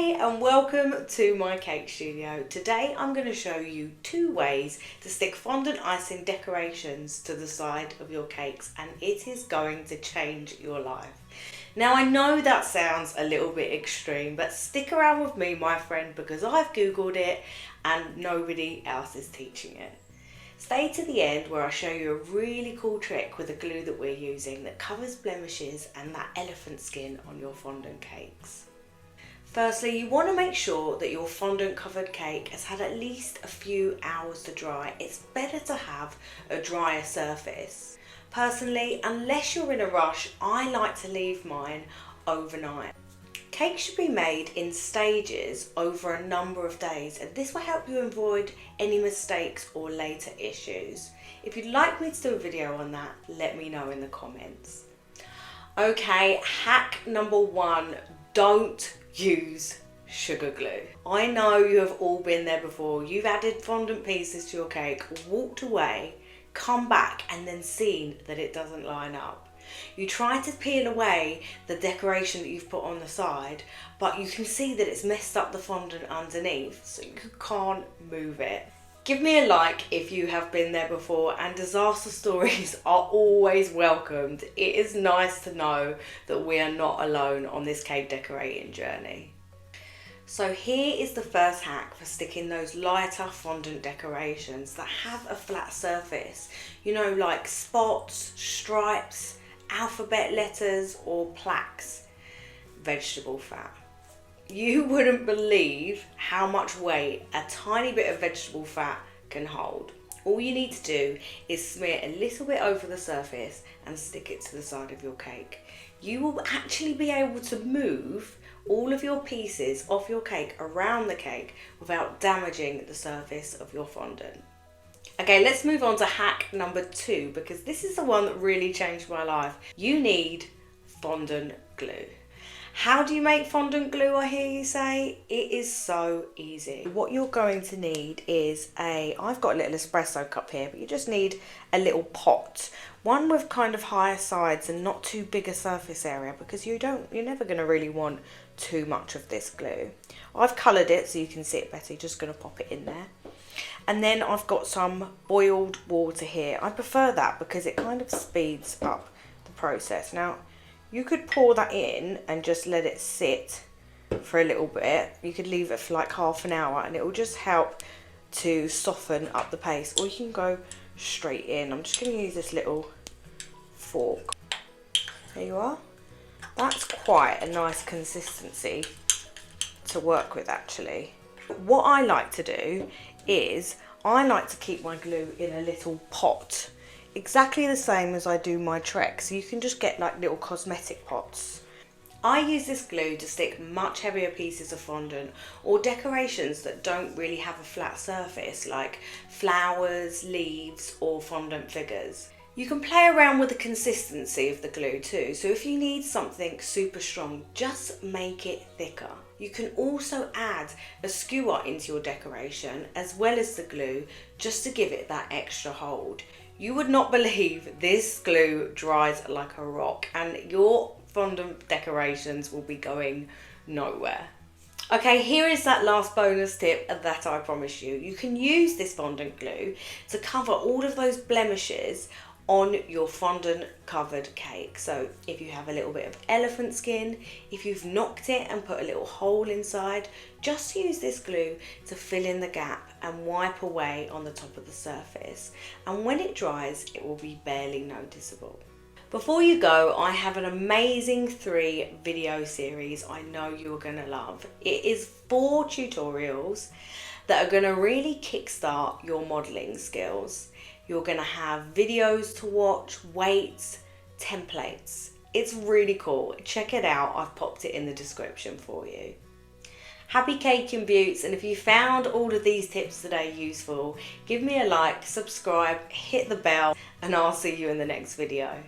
Hey and welcome to my cake studio. Today I'm going to show you 2 ways to stick fondant icing decorations to the side of your cakes, and it is going to change your life. Now I know that sounds a little bit extreme, but stick around with me, my friend, because I've googled it and nobody else is teaching it. Stay to the end where I show you a really cool trick with the glue that we're using that covers blemishes and that elephant skin on your fondant cakes. Firstly, you want to make sure that your fondant covered cake has had at least a few hours to dry. It's better to have a drier surface. Personally, unless you're in a rush, I like to leave mine overnight. Cake should be made in stages over a number of days, and this will help you avoid any mistakes or later issues. If you'd like me to do a video on that, let me know in the comments. Okay, hack number 1, don't use sugar glue. I know you have all been there before. You've added fondant pieces to your cake, walked away, come back and then seen that it doesn't line up. You try to peel away the decoration that you've put on the side, but you can see that it's messed up the fondant underneath, so you can't move it. Give me a like if you have been there before, and disaster stories are always welcomed. It is nice to know that we are not alone on this cake decorating journey. So here is the first hack for sticking those lighter fondant decorations that have a flat surface. You know, like spots, stripes, alphabet letters or plaques. Vegetable fat. You wouldn't believe how much weight a tiny bit of vegetable fat can hold. All you need to do is smear a little bit over the surface and stick it to the side of your cake. You will actually be able to move all of your pieces of your cake around the cake without damaging the surface of your fondant. Okay, let's move on to hack number 2, because this is the one that really changed my life. You need fondant glue. How do you make fondant glue, I hear you say? It is so easy. What you're going to need is I've got a little espresso cup here, but you just need a little pot. One with kind of higher sides and not too big a surface area, because you're never going to really want too much of this glue. I've coloured it so you can see it better. You're just going to pop it in there. And then I've got some boiled water here. I prefer that because it kind of speeds up the process. Now, you could pour that in and just let it sit for a little bit. You could leave it for like half an hour and it will just help to soften up the paste. Or you can go straight in. I'm just going to use this little fork. There you are. That's quite a nice consistency to work with, actually. What I like to do is I like to keep my glue in a little pot, exactly the same as I do my Trek, so you can just get like little cosmetic pots. I use this glue to stick much heavier pieces of fondant or decorations that don't really have a flat surface, like flowers, leaves or fondant figures. You can play around with the consistency of the glue too, so if you need something super strong, just make it thicker. You can also add a skewer into your decoration as well as the glue, just to give it that extra hold. You would not believe this glue dries like a rock, and your fondant decorations will be going nowhere. Okay, here is that last bonus tip that I promised you. You can use this fondant glue to cover all of those blemishes on your fondant covered cake. So if you have a little bit of elephant skin, if you've knocked it and put a little hole inside, just use this glue to fill in the gap and wipe away on the top of the surface. And when it dries, it will be barely noticeable. Before you go, I have an amazing 3 video series I know you're gonna love. It is 4 tutorials that are gonna really kickstart your modeling skills. You're gonna have videos to watch, weights, templates. It's really cool. Check it out. I've popped it in the description for you. Happy caking beauts, and if you found all of these tips today useful, give me a like, subscribe, hit the bell, and I'll see you in the next video.